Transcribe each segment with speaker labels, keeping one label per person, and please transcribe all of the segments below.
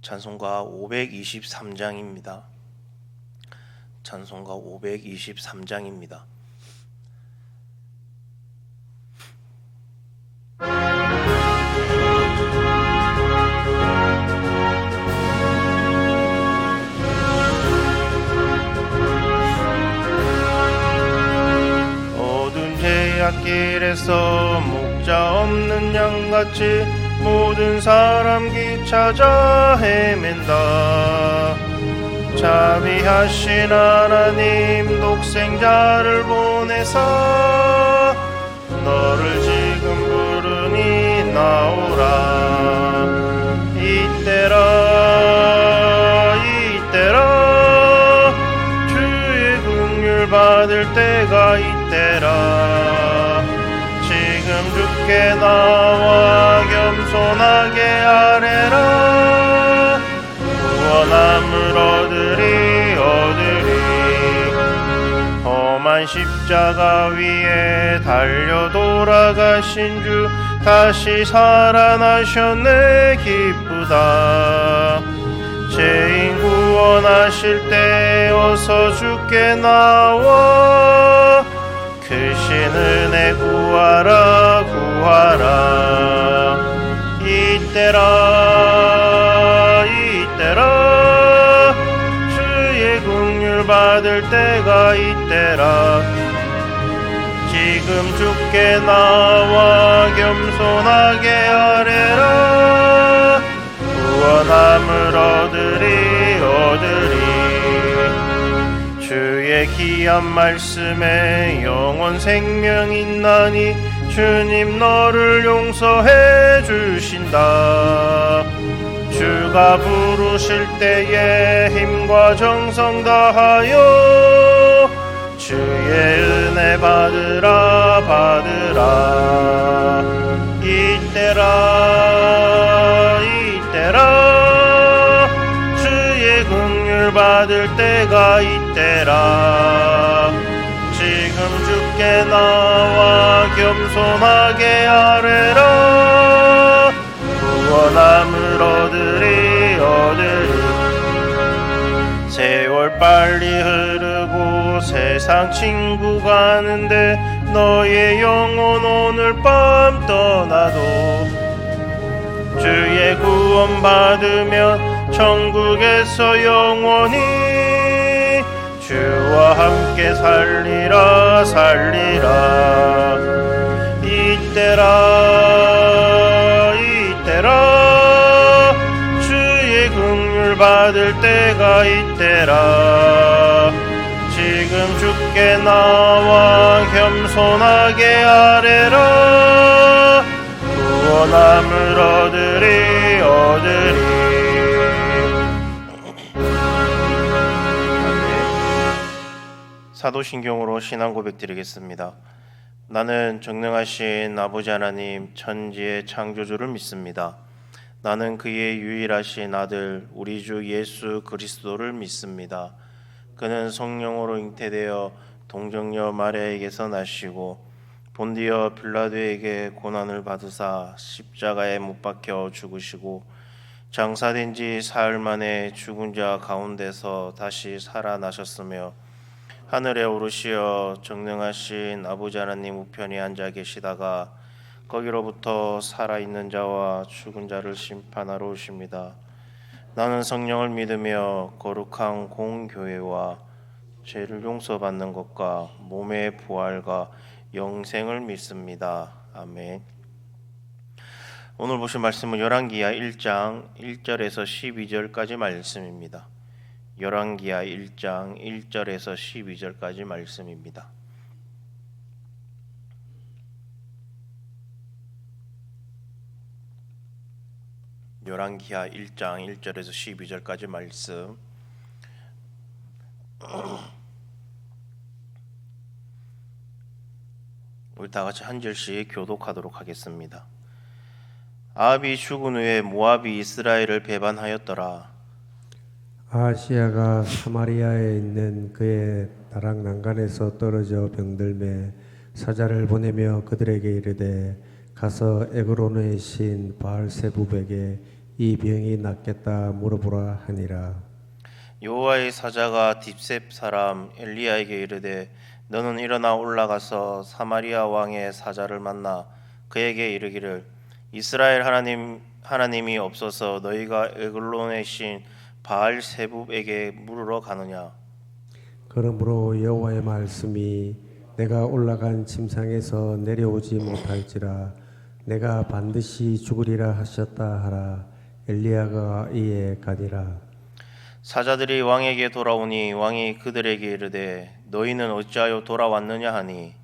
Speaker 1: 찬송가 523장입니다. 찬송가 523장입니다. 어두운 제약길에서 목자 없는 양같이 모든 사람 기찾아 헤맨다. 자비하신 하나님 독생자를 보내사 너를 지금 부르니 나오라. 이때라 주의 긍휼 받을 때가 이때라. 지금 주께 나와 겸손하게 아뢰라. 구원함을 얻으리. 험한 십자가 위에 달려 돌아가신 주 다시 살아나셨네. 기쁘다. 죄인 구원하실 때 어서 주께 나와 크신 은혜 구하라. 이때라 주의 긍휼 받을 때가 이때라. 지금 주께 나와 겸손하게 아뢰라. 구원함을 얻으리. 주의 귀한 말씀에 영원 생명 있나니 주님 너를 용서해 주신다. 주가 부르실 때에 힘과 정성 다하여 주의 은혜 받으라. 이때라 주의 긍휼 받을 때가 이때라. 지금 주께 나와 겸손하게 아뢰라. 구원함을 얻으리. 세월 빨리 흐르고 세상 친구 가는데 너의 영혼 오늘 밤 떠나도 주의 구원 받으면 천국에서 영원히 주와 함께 살리라. 이때라 주의 긍휼 받을 때가 이때라. 지금 주께 나와 겸손하게 아뢰라. 구원함을 얻으리. 사도신경으로 신앙 고백 드리겠습니다. 나는 전능하신 아버지 하나님 천지의 창조주를 믿습니다. 나는 그의 유일하신 아들 우리 주 예수 그리스도를 믿습니다. 그는 성령으로 잉태되어 동정녀 마리아에게서 나시고 본디어 빌라도에게 고난을 받으사 십자가에 못 박혀 죽으시고 장사된 지 사흘 만에 죽은 자 가운데서 다시 살아나셨으며 하늘에 오르시어 전능하신 아버지 하나님 우편에 앉아 계시다가 거기로부터 살아있는 자와 죽은 자를 심판하러 오십니다. 나는 성령을 믿으며 거룩한 공교회와 죄를 용서받는 것과 몸의 부활과 영생을 믿습니다. 아멘. 오늘 보실 말씀은 열왕기하 1장 1절에서 12절까지 말씀입니다. 열왕기하 1장 1절에서 12절까지 말씀입니다. 열왕기하 1장 1절에서 12절까지 말씀. 우리 다 같이 한 절씩 교독하도록 하겠습니다. 아합이 죽은 후에 모압이 이스라엘을 배반하였더라.
Speaker 2: 아하시야가 사마리아에 있는 그의 나락 난간에서 떨어져 병들매 사자를 보내며 그들에게 이르되 가서 에그론의 신 바알세부백에 이 병이 낫겠다 물어보라 하니라.
Speaker 1: 여호와의 사자가 딥셉 사람 엘리야에게 이르되 너는 일어나 올라가서 사마리아 왕의 사자를 만나 그에게 이르기를 이스라엘 하나님이 없어서 너희가 에글론의 신 바알 세붑에게 물으러 가느냐.
Speaker 2: 그러므로 여호와의 말씀이 내가 올라간 침상에서 내려오지 못할지라 내가 반드시 죽으리라 하셨다 하라. 엘리야가 이에 가니라.
Speaker 1: 사자들이 왕에게 돌아오니 왕이 그들에게 이르되 너희는 어찌하여 돌아왔느냐 하니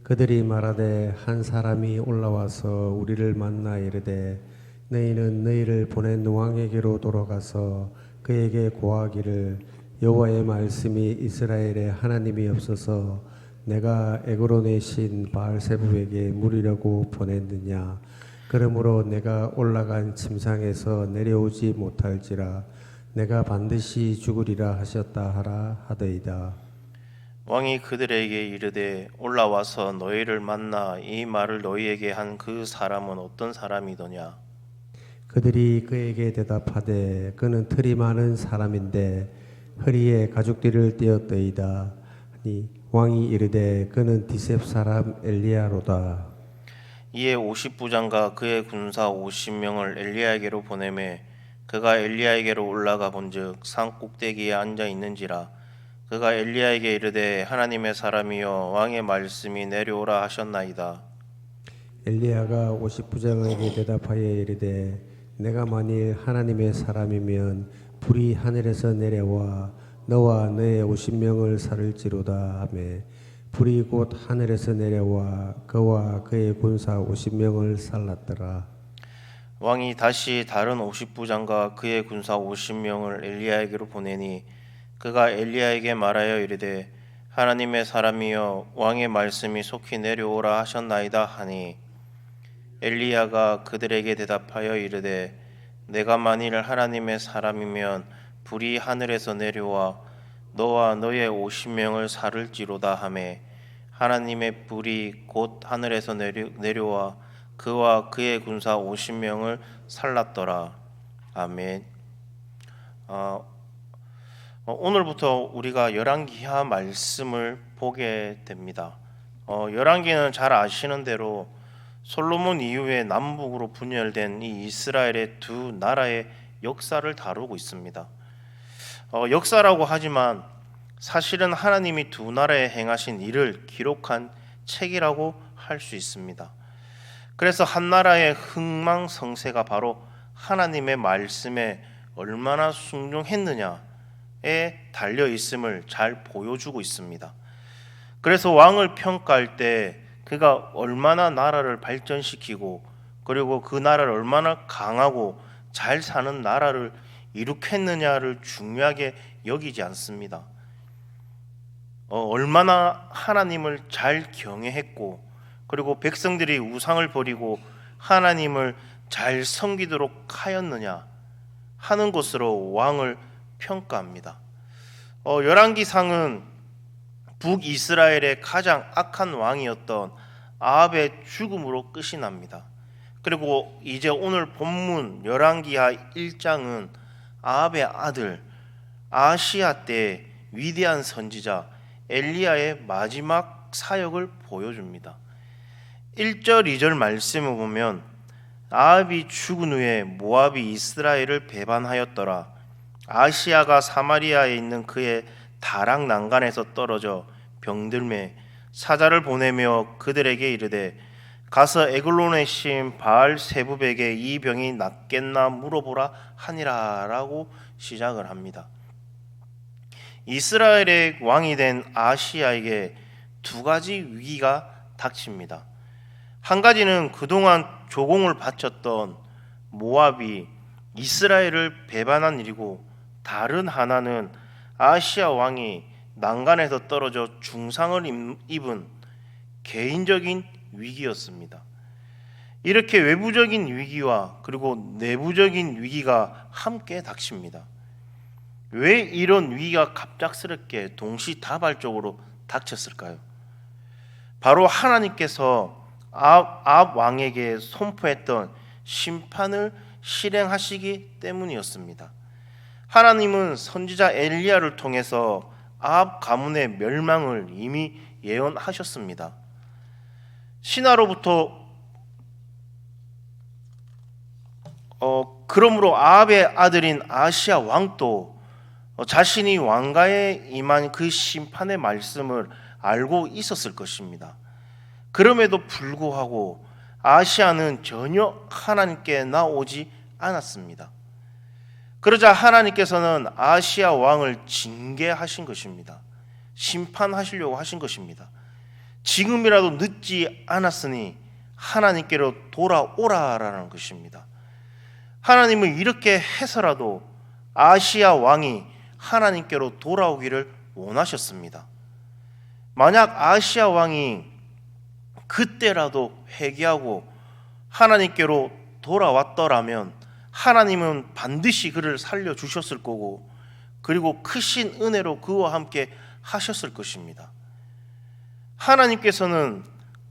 Speaker 2: 그들이 말하되 한 사람이 올라와서 우리를 만나 이르되 너희는 너희를 보낸 왕에게로 돌아가서 그에게 고하기를 여호와의 말씀이 이스라엘의 하나님이 없어서 내가 에그론의 신 바알세붑에게 물으려고 보냈느냐. 그러므로 내가 올라간 침상에서 내려오지 못할지라 내가 반드시 죽으리라 하셨다 하라 하더이다.
Speaker 1: 왕이 그들에게 이르되 올라와서 너희를 만나 이 말을 너희에게 한 그 사람은 어떤 사람이더냐.
Speaker 2: 그들이 그에게 대답하되 그는 틀이 많은 사람인데 허리에 가죽띠를 띠었더이다 하니 왕이 이르되 그는 디셉 사람 엘리야로다.
Speaker 1: 이에 50부장과 그의 군사 50명을 엘리야에게로 보내매 그가 엘리야에게로 올라가 본즉 산 꼭대기에 앉아 있는지라. 그가 엘리야에게 이르되 하나님의 사람이여 왕의 말씀이 내려오라 하셨나이다.
Speaker 2: 엘리야가 50부장에게 대답하여 이르되 내가 만일 하나님의 사람이면 불이 하늘에서 내려와 너와 너의 50명을 살을지로다 하매 불이 곧 하늘에서 내려와 그와 그의 군사 50명을 살랐더라.
Speaker 1: 왕이 다시 다른 50부장과 그의 군사 50명을 엘리야에게로 보내니 그가 엘리야에게 말하여 이르되 하나님의 사람이여 왕의 말씀이 속히 내려오라 하셨나이다 하니 엘리야가 그들에게 대답하여 이르되 내가 만일 하나님의 사람이면 불이 하늘에서 내려와 너와 너의 50명을 살을지로다 하매 하나님의 불이 곧 하늘에서 내려와 그와 그의 군사 50명을 살랐더라. 아멘. 오늘부터 우리가 열왕기하 말씀을 보게 됩니다. 열왕기는 잘 아시는 대로 솔로몬 이후에 남북으로 분열된 이 이스라엘의 두 나라의 역사를 다루고 있습니다. 역사라고 하지만 사실은 하나님이 두 나라에 행하신 일을 기록한 책이라고 할 수 있습니다. 그래서 한 나라의 흥망성쇠가 바로 하나님의 말씀에 얼마나 순종했느냐에 달려 있음을 잘 보여주고 있습니다. 그래서 왕을 평가할 때 그가 얼마나 나라를 발전시키고 그리고 그 나라를 얼마나 강하고 잘 사는 나라를 이룩했느냐를 중요하게 여기지 않습니다. 얼마나 하나님을 잘 경외했고 그리고 백성들이 우상을 버리고 하나님을 잘 섬기도록 하였느냐 하는 것으로 왕을 평가합니다. 열왕기상은 북이스라엘의 가장 악한 왕이었던 아합의 죽음으로 끝이 납니다. 그리고 이제 오늘 본문 열왕기하 1장은 아합의 아들 아하시야 때 위대한 선지자 엘리야의 마지막 사역을 보여줍니다. 1절 2절 말씀을 보면 아합이 죽은 후에 모압이 이스라엘을 배반하였더라. 아하시야가 사마리아에 있는 그의 다락 난간에서 떨어져 병들매 사자를 보내며 그들에게 이르되 가서 에글론의 신 바알 세붑에게 이 병이 낫겠나 물어보라 하니라 라고 시작을 합니다. 이스라엘의 왕이 된 아하시야에게 두 가지 위기가 닥칩니다. 한 가지는 그동안 조공을 바쳤던 모압이 이스라엘을 배반한 일이고 다른 하나는 아하시야 왕이 난간에서 떨어져 중상을 입은 개인적인 위기였습니다. 이렇게 외부적인 위기와 그리고 내부적인 위기가 함께 닥칩니다. 왜 이런 위기가 갑작스럽게 동시다발적으로 닥쳤을까요? 바로 하나님께서 아합 왕에게 선포했던 심판을 실행하시기 때문이었습니다. 하나님은 선지자 엘리야를 통해서 아합 가문의 멸망을 이미 예언하셨습니다. 신하로부터 그러므로 아합의 아들인 아시야 왕도 자신이 왕가에 임한 그 심판의 말씀을 알고 있었을 것입니다. 그럼에도 불구하고 아시야는 전혀 하나님께 나오지 않았습니다. 그러자 하나님께서는 아시야 왕을 징계하신 것입니다. 심판하시려고 하신 것입니다. 지금이라도 늦지 않았으니 하나님께로 돌아오라라는 것입니다. 하나님은 이렇게 해서라도 아시야 왕이 하나님께로 돌아오기를 원하셨습니다. 만약 아시야 왕이 그때라도 회개하고 하나님께로 돌아왔더라면 하나님은 반드시 그를 살려주셨을 거고, 그리고 크신 은혜로 그와 함께 하셨을 것입니다. 하나님께서는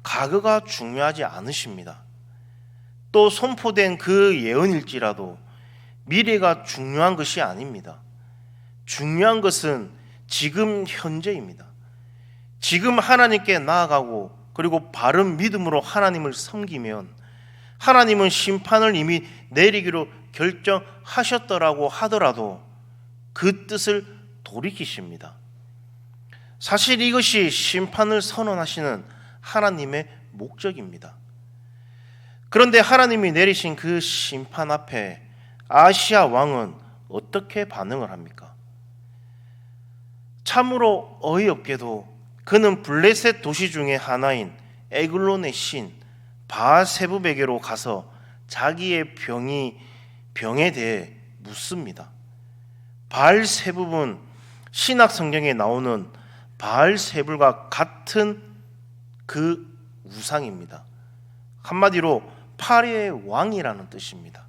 Speaker 1: 과거가 중요하지 않으십니다. 또 선포된 그 예언일지라도 미래가 중요한 것이 아닙니다. 중요한 것은 지금 현재입니다. 지금 하나님께 나아가고 그리고 바른 믿음으로 하나님을 섬기면 하나님은 심판을 이미 내리기로 결정하셨더라고 하더라도 그 뜻을 돌이키십니다. 사실 이것이 심판을 선언하시는 하나님의 목적입니다. 그런데 하나님이 내리신 그 심판 앞에 아시야 왕은 어떻게 반응을 합니까? 참으로 어이없게도 그는 블레셋 도시 중에 하나인 에글론의 신 바알세붑에게로 가서 자기의 병에 대해 묻습니다. 바알세붑은 신약 성경에 나오는 바알세불과 같은 그 우상입니다. 한마디로 파리의 왕이라는 뜻입니다.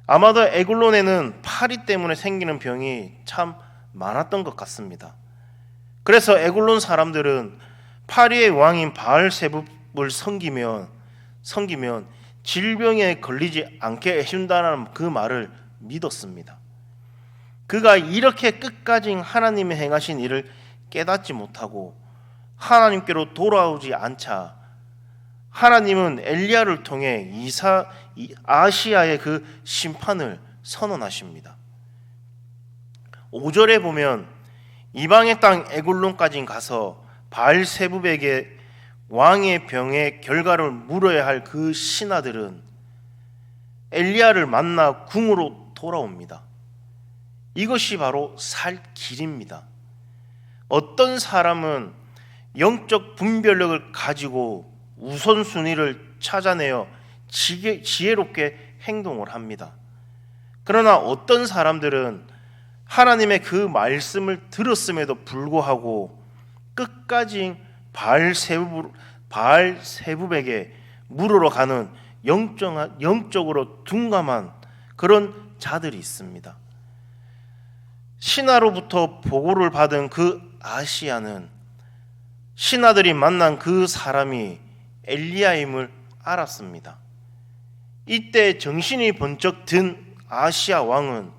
Speaker 1: 아마도 에글론에는 파리 때문에 생기는 병이 참 많았던 것 같습니다. 그래서 에글론 사람들은 파리의 왕인 바알세붑을 섬기면 질병에 걸리지 않게 해준다는 그 말을 믿었습니다. 그가 이렇게 끝까지 하나님이 행하신 일을 깨닫지 못하고 하나님께로 돌아오지 않자 하나님은 엘리야를 통해 아시아의 그 심판을 선언하십니다. 5절에 보면 이방의 땅 에글론까지 가서 바알세붑에게 왕의 병의 결과를 물어야 할 그 신하들은 엘리야를 만나 궁으로 돌아옵니다. 이것이 바로 살 길입니다. 어떤 사람은 영적 분별력을 가지고 우선순위를 찾아내어 지혜롭게 행동을 합니다. 그러나 어떤 사람들은 하나님의 그 말씀을 들었음에도 불구하고 끝까지 바알세붑에게 물으러 가는 영적으로 둔감한 그런 자들이 있습니다. 신하로부터 보고를 받은 그 아시야는 신하들이 만난 그 사람이 엘리야임을 알았습니다. 이때 정신이 번쩍 든 아시야 왕은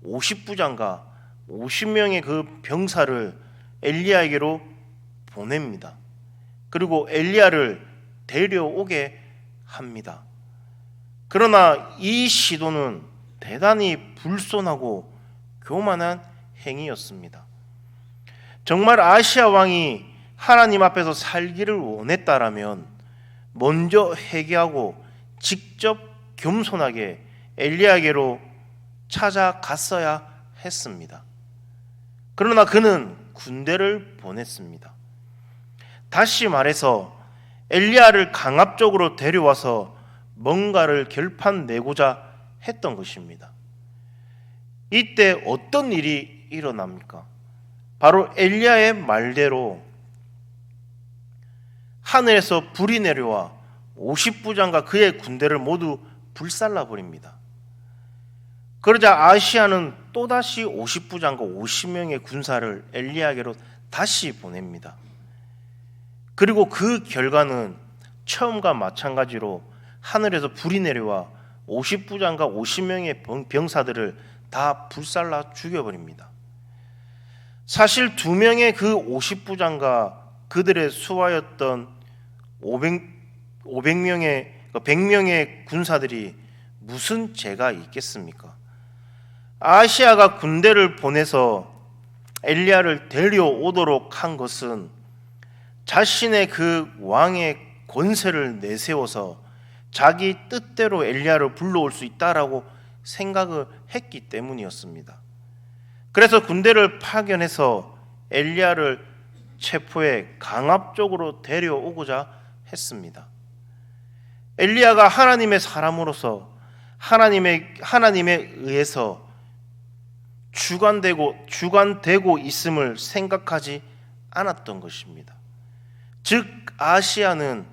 Speaker 1: 50부장과 50명의 그 병사를 엘리야에게로 보냅니다. 그리고 엘리야를 데려오게 합니다. 그러나 이 시도는 대단히 불손하고 교만한 행위였습니다. 정말 아시야 왕이 하나님 앞에서 살기를 원했다라면 먼저 회개하고 직접 겸손하게 엘리야에게로 찾아갔어야 했습니다. 그러나 그는 군대를 보냈습니다. 다시 말해서 엘리야를 강압적으로 데려와서 뭔가를 결판내고자 했던 것입니다. 이때 어떤 일이 일어납니까? 바로 엘리야의 말대로 하늘에서 불이 내려와 50부장과 그의 군대를 모두 불살라 버립니다. 그러자 아시야는 또다시 50부장과 50명의 군사를 엘리야에게로 다시 보냅니다. 그리고 그 결과는 처음과 마찬가지로 하늘에서 불이 내려와 50부장과 50명의 병사들을 다 불살라 죽여버립니다. 사실 2명의 그 50부장과 그들의 수하였던 100명의 군사들이 무슨 죄가 있겠습니까? 아하시야가 군대를 보내서 엘리야를 데려오도록 한 것은 자신의 그 왕의 권세를 내세워서 자기 뜻대로 엘리야를 불러올 수 있다라고 생각을 했기 때문이었습니다. 그래서 군대를 파견해서 엘리야를 체포해 강압적으로 데려오고자 했습니다. 엘리야가 하나님의 사람으로서 하나님에 의해서 주관되고 있음을 생각하지 않았던 것입니다. 즉 아하시야는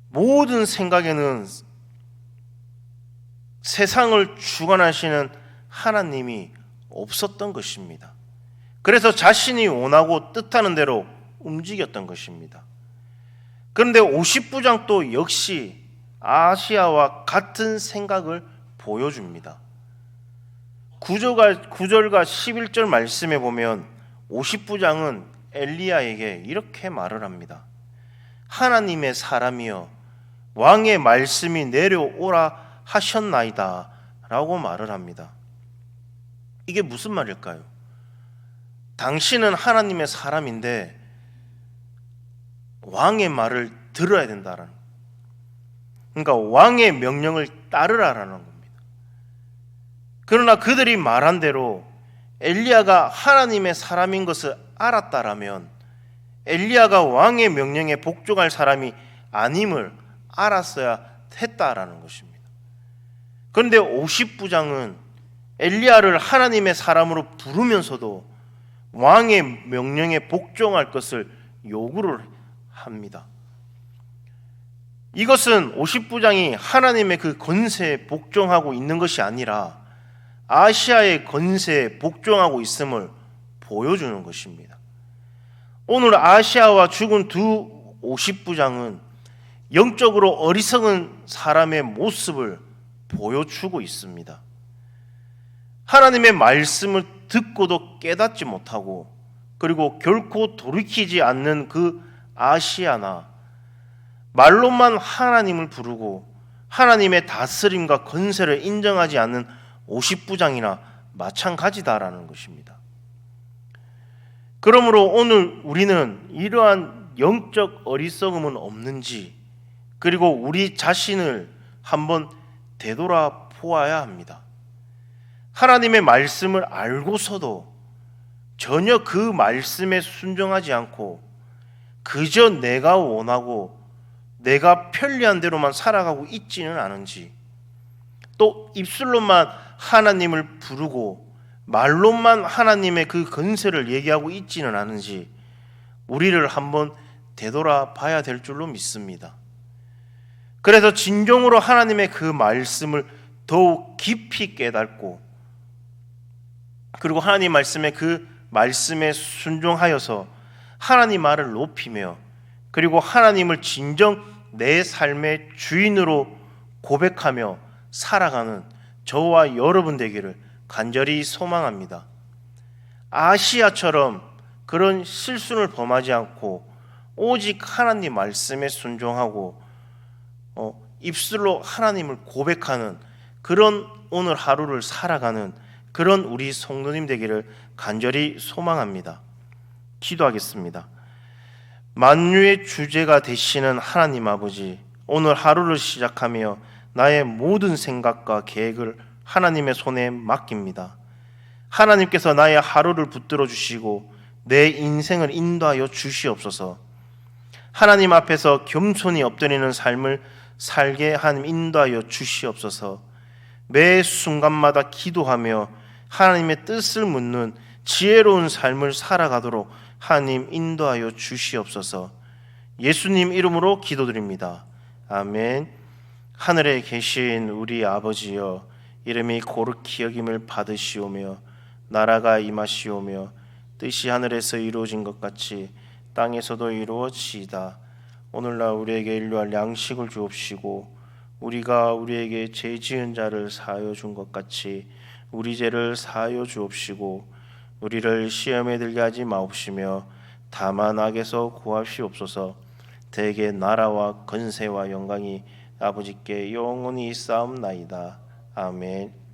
Speaker 1: 모든 생각에는 세상을 주관하시는 하나님이 없었던 것입니다. 그래서 자신이 원하고 뜻하는 대로 움직였던 것입니다. 그런데 50부장도 역시 아하시야와 같은 생각을 보여줍니다. 9절과 11절 말씀에 보면 50부장은 엘리야에게 이렇게 말을 합니다. 하나님의 사람이여 왕의 말씀이 내려오라 하셨나이다 라고 말을 합니다. 이게 무슨 말일까요? 당신은 하나님의 사람인데 왕의 말을 들어야 된다라는, 그러니까 왕의 명령을 따르라라는 겁니다. 그러나 그들이 말한 대로 엘리야가 하나님의 사람인 것을 알았다라면 엘리야가 왕의 명령에 복종할 사람이 아님을 알았어야 했다라는 것입니다. 그런데 50부장은 엘리야를 하나님의 사람으로 부르면서도 왕의 명령에 복종할 것을 요구를 합니다. 이것은 50부장이 하나님의 그 권세에 복종하고 있는 것이 아니라 아하시야의 권세에 복종하고 있음을 보여주는 것입니다. 오늘 아하시야와 죽은 두 50부장은 영적으로 어리석은 사람의 모습을 보여주고 있습니다. 하나님의 말씀을 듣고도 깨닫지 못하고 그리고 결코 돌이키지 않는 그 아하시야나 말로만 하나님을 부르고 하나님의 다스림과 권세를 인정하지 않는 50부장이나 마찬가지다라는 것입니다. 그러므로 오늘 우리는 이러한 영적 어리석음은 없는지, 그리고 우리 자신을 한번 되돌아 보아야 합니다. 하나님의 말씀을 알고서도 전혀 그 말씀에 순종하지 않고 그저 내가 원하고 내가 편리한 대로만 살아가고 있지는 않은지, 또 입술로만 하나님을 부르고 말로만 하나님의 그 권세를 얘기하고 있지는 않은지 우리를 한번 되돌아 봐야 될 줄로 믿습니다. 그래서 진정으로 하나님의 그 말씀을 더욱 깊이 깨닫고 그리고 하나님 말씀의 그 말씀에 순종하여서 하나님 말을 높이며 그리고 하나님을 진정 내 삶의 주인으로 고백하며 살아가는 저와 여러분 되기를 간절히 소망합니다. 아하시야처럼 그런 실수를 범하지 않고 오직 하나님 말씀에 순종하고 입술로 하나님을 고백하는 그런 오늘 하루를 살아가는 그런 우리 성도님 되기를 간절히 소망합니다. 기도하겠습니다. 만유의 주제가 되시는 하나님 아버지, 오늘 하루를 시작하며 나의 모든 생각과 계획을 하나님의 손에 맡깁니다. 하나님께서 나의 하루를 붙들어 주시고 내 인생을 인도하여 주시옵소서. 하나님 앞에서 겸손히 엎드리는 삶을 살게 하나님 인도하여 주시옵소서. 매 순간마다 기도하며 하나님의 뜻을 묻는 지혜로운 삶을 살아가도록 하나님 인도하여 주시옵소서. 예수님 이름으로 기도드립니다. 아멘. 하늘에 계신 우리 아버지여, 이름이 거룩히 여김을 받으시오며 나라가 임하시오며 뜻이 하늘에서 이루어진 것 같이 땅에서도 이루어지이다. 오늘날 우리에게 일용할 양식을 주옵시고 우리가 우리에게 죄 지은 자를 사하여 준 것 같이 우리 죄를 사하여 주옵시고 우리를 시험에 들게 하지 마옵시며 다만 악에서 구하시옵소서. 대개 나라와 건세와 영광이 아버지께 영원히 쌓옵나이다. 아멘.